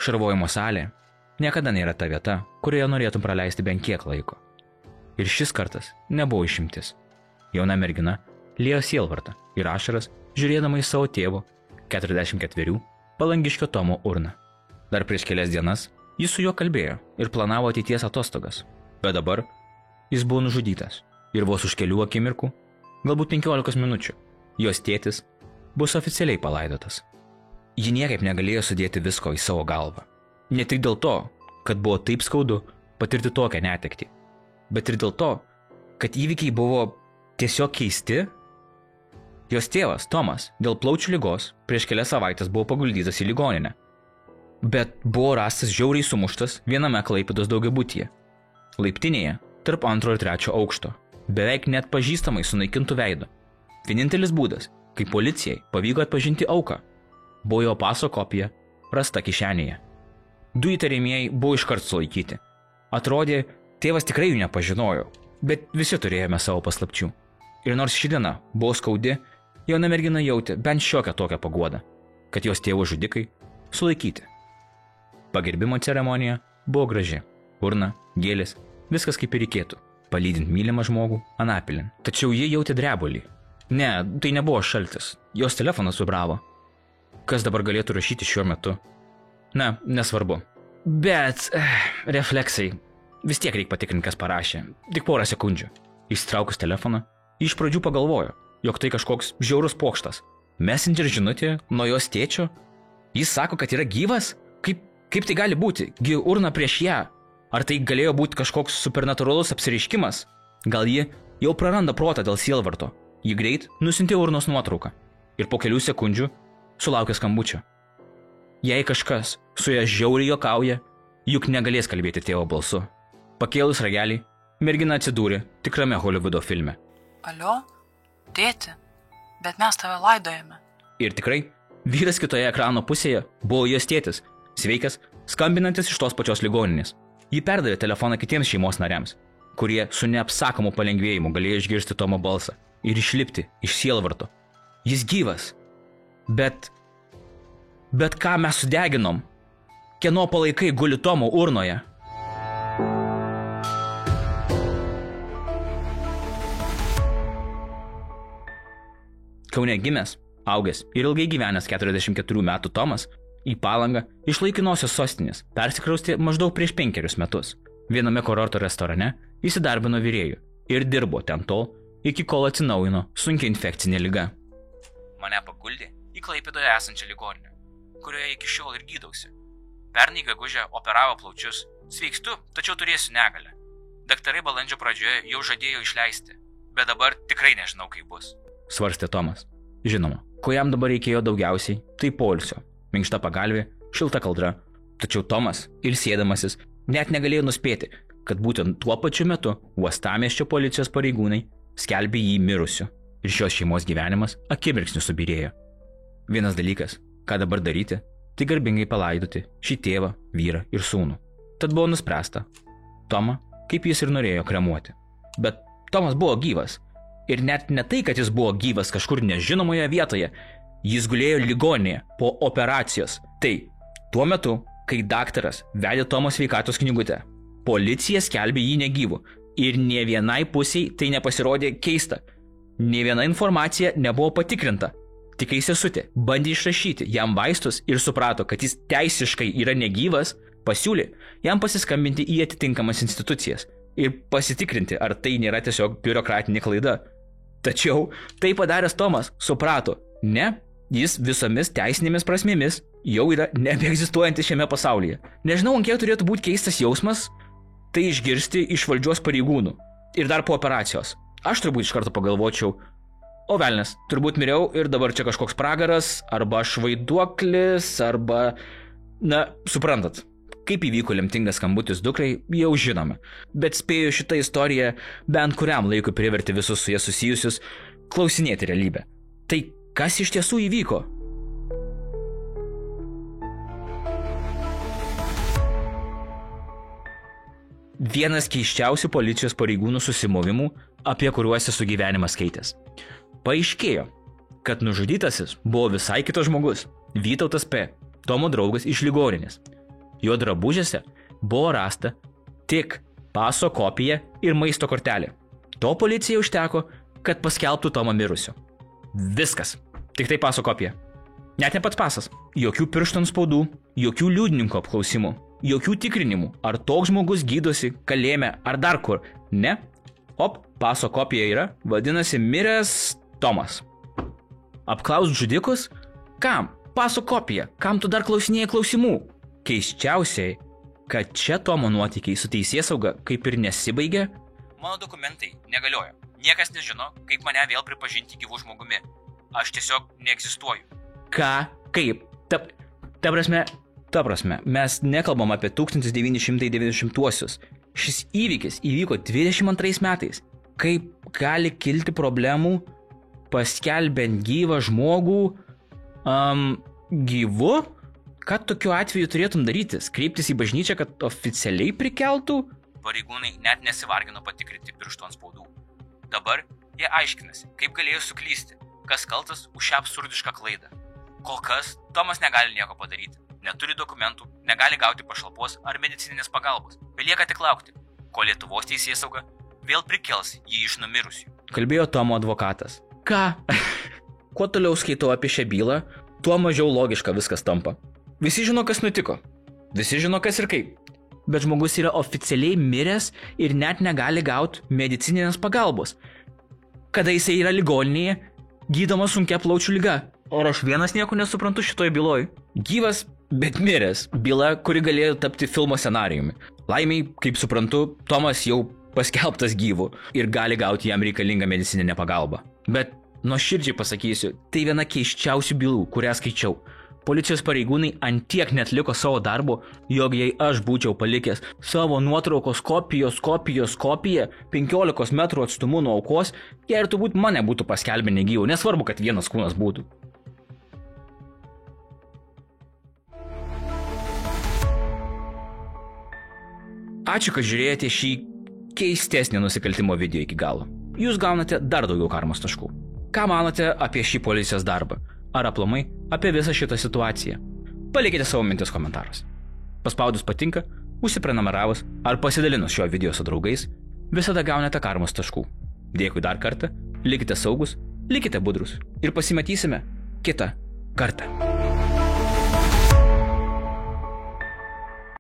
Šarvojimo salė niekada nėra ta vieta, kurioje norėtum praleisti bent kiek laiko. Ir šis kartas nebuvo išimtis. Jauna mergina liejo sielvartą ir ašaras, žiūrėdama į savo tėvo, 44, Palangiškio Tomo urną. Dar prieš kelias dienas jis su juo kalbėjo ir planavo ateities atostogas, bet dabar jis buvo nužudytas ir vos už kelių akimirkų, galbūt 15 minučių, jos tėtis bus oficialiai palaidotas. Ji niekaip negalėjo sudėti visko į savo galvą. Ne tik dėl to, kad buvo taip skaudu patirti tokią netektį, bet ir dėl to, kad įvykiai buvo tiesiog keisti. Jos tėvas, Tomas, dėl plaučių ligos prieš kelias savaitės buvo paguldytas į ligoninę, bet buvo rastas žiauriai sumuštas viename Klaipėdos daugiabutyje. Laiptinėje, tarp 2 ir 3 aukšto, beveik net pažįstamai sunaikintų veido. Vienintelis būdas, kai policijai pavyko atpažinti auką, buvo jo paso kopija rasta kišenėje. 2 įtariamieji buvo iškart sulaikyti. Atrodė, tėvas tikrai jų nepažinojo, bet visi turėjome savo paslapčių. Ir nors ši diena buvo skaudi, jauna mergina jautė bent šiokią tokią paguodą, kad jos tėvo žudikai sulaikyti. Pagerbimo ceremonija buvo graži. Urna, gėlės, viskas kaip ir reikėtų, palydint mylimą žmogų anapilin. Tačiau ji jautė drebulį. Ne, tai nebuvo šaltis. Jos telefonas vibravo. Kas dabar galėtų rašyti šiuo metu? Na, nesvarbu. Bet refleksai. Vis tiek reik patikrinti, kas parašė. Tik porą sekundžių. Išsitraukus telefoną, iš pradžių pagalvojo, jog tai kažkoks žiaurus pokštas. Messenger žinutė nuo jos tėčio? Jis sako, kad yra gyvas? Kaip tai gali būti? Gi urna prieš ją. Ar tai galėjo būti kažkoks supernatūralus apsireiškimas? Gal ji jau praranda protą dėl sielvarto? Ji greit nusiuntė urnos nuotrauką ir po kelių sekundžių sulaukė skambučio. Jei kažkas su ja žiauriai juokauja, juk negalės kalbėti tėvo balsu. Pakėlus ragelį, mergina atsidūrė tikrame Holivudo filme. Alio, tėti, bet mes tave laidojame. Ir tikrai, vyras kitoje ekrano pusėje buvo jos tėtis, sveikas, skambinantis iš tos pačios ligoninės. Ji perdavė telefoną kitiems šeimos nariams, kurie su neapsakomu palengvėjimu galėjo išgirsti Tomo balsą ir išlipti iš sielvarto. Jis gyvas. Bet ką mes sudeginom? Kieno palaikai guli Tomo urnoje? Kaune gimęs, augęs ir ilgai gyvenęs 44 metų Tomas į Palangą iš laikinosios sostinės persikraustė maždaug prieš 5 metus. Viename kurorto restorane įsidarbino virėju ir dirbo ten tol, iki kol atsinaujino sunkia infekcinė liga. Mane paguldė į Klaipėdoje esančią ligoninę, kurioje iki šiol ir gydausi. Pernai gegužę operavo plaučius. Sveikstu, tačiau turėsiu negalią. Daktarai balandžio pradžioje jau žadėjo išleisti, bet dabar tikrai nežinau, kaip bus. Svarstė Tomas. Žinoma, ko jam dabar reikėjo daugiausiai, tai poilsio. Minkšta pagalvė, šilta kaldra. Tačiau Tomas, ilsėdamasis, net negalėjo nuspėti, kad būtent tuo pačiu metu uostamiesčio policijos pareigūnai skelbė jį mirusiu ir šios šeimos gyvenimas akimirksniu subyrėjo. Vienas dalykas, ką dabar daryti, tai garbingai palaidoti šį tėvą, vyrą ir sūnų. Tad buvo nuspręsta Tomą, kaip jis ir norėjo, kremuoti. Bet Tomas buvo gyvas. Ir net ne tai, kad jis buvo gyvas kažkur nežinomoje vietoje, jis gulėjo ligoninėje po operacijos. Tai tuo metu, kai daktaras vedė Tomo sveikatos knygutę, policija skelbė jį negyvu ir nė vienai pusiai tai nepasirodė keista. Nė viena informacija nebuvo patikrinta. Tik kai sesutė bandė išrašyti jam vaistus ir suprato, kad jis teisiškai yra negyvas, pasiūlė jam pasiskambinti į atitinkamas institucijas ir pasitikrinti, ar tai nėra tiesiog biurokratinė klaida. Tačiau tai padaręs Tomas suprato, ne, jis visomis teisinėmis prasmėmis jau yra nebeegzistuojantis šiame pasaulyje. Nežinau, ant kiek turėtų būti keistas jausmas tai išgirsti iš valdžios pareigūnų ir dar po operacijos. Aš turbūt iš karto pagalvočiau, o velnias, turbūt miriau ir dabar čia kažkoks pragaras, arba aš vaiduoklis, arba, na, suprantat. Kaip įvyko lemtingas skambutis dukrai, jau žinome, bet spėju šitą istoriją bent kuriam laikui priverti visus su jie susijusius klausinėti realybę. Tai kas iš tiesų įvyko? Vienas keisčiausių policijos pareigūnų susimovimų, apie kuriuos esu gyvenimas skaitęs. Paaiškėjo, kad nužudytasis buvo visai kitas žmogus, Vytautas P., Tomo draugas iš ligoninės. Jo drabužiuose buvo rasta tik paso kopija ir maisto kortelė. To policijai užteko, kad paskelbtų Tomą mirusiu. Viskas. Tik tai paso kopija. Net ne pats pasas. Jokių pirštų spaudų, jokių liudininkų apklausimų, jokių tikrinimų, ar toks žmogus gydosi kalėjime ar dar kur. Ne. Paso kopija yra, vadinasi, miręs Tomas. Apklaust žudikus? Kam? Paso kopija. Kam tu dar klausinėjai klausimų? Keisčiausiai, kad čia Tomo nuotykiai su teisėsauga kaip ir nesibaigė. Mano dokumentai negalioja. Niekas nežino, kaip mane vėl pripažinti gyvų žmogumi. Aš tiesiog neegzistuoju. Ką? Kaip? Ta prasme, mes nekalbam apie 1990-uosius. Šis įvykis įvyko 22 metais. Kaip gali kilti problemų paskelbiant gyvą žmogų gyvu? Ką tokiu atveju turėtum daryti? Kreiptis į bažnyčią, kad oficialiai prikeltų? Pareigūnai net nesivargino patikrinti pirštų anspaudų. Dabar jie aiškinasi, kaip galėjo suklysti, kas kaltas už šią absurdišką klaidą. Kol kas Tomas negali nieko padaryti. Neturi dokumentų, negali gauti pašalpos ar medicininės pagalbos. Belieka tik laukti, kol Lietuvos teisėsauga vėl prikels jį iš numirusių. Kalbėjo Tomo advokatas. Ką? Kuo toliau skaitau apie šią bylą, tuo mažiau logiška viskas tampa. Visi žino, kas nutiko. Visi žino, kas ir kaip. Bet žmogus yra oficialiai miręs ir net negali gauti medicininės pagalbos. Kada jisai yra ligoninėje, gydomas sunkia plaučių liga. O aš vienas nieko nesuprantu šitoj byloj. Gyvas, bet miręs. Byla, kuri galėjo tapti filmo scenarijumi. Laimiai, kaip suprantu, Tomas jau paskelbtas gyvu ir gali gauti jam reikalingą medicininę pagalbą. Bet nuoširdžiai pasakysiu, tai viena keisčiausių bylų, kurią skaičiau. Policijos pareigūnai antiek netliko savo darbo, jog jei aš būčiau palikęs savo nuotraukos kopiją 15 metrų atstumu nuo aukos, jie ir turbūt mane būtų paskelbę negyvų, nesvarbu, kad vienas kūnas būtų. Ačiū, kad žiūrėjote šį keistesnį nusikaltimo video iki galo. Jūs gaunate dar daugiau karmos taškų. Ką manote apie šį policijos darbą? Ar aplamai apie visą šitą situaciją? Palikite savo mintis komentaruose. Paspaudus patinka, užsiprenumeravus ar pasidalinus šio video su draugais, visada gaunate karmos taškų. Dėkui dar kartą, likite saugus, likite budrus ir pasimatysime kitą kartą.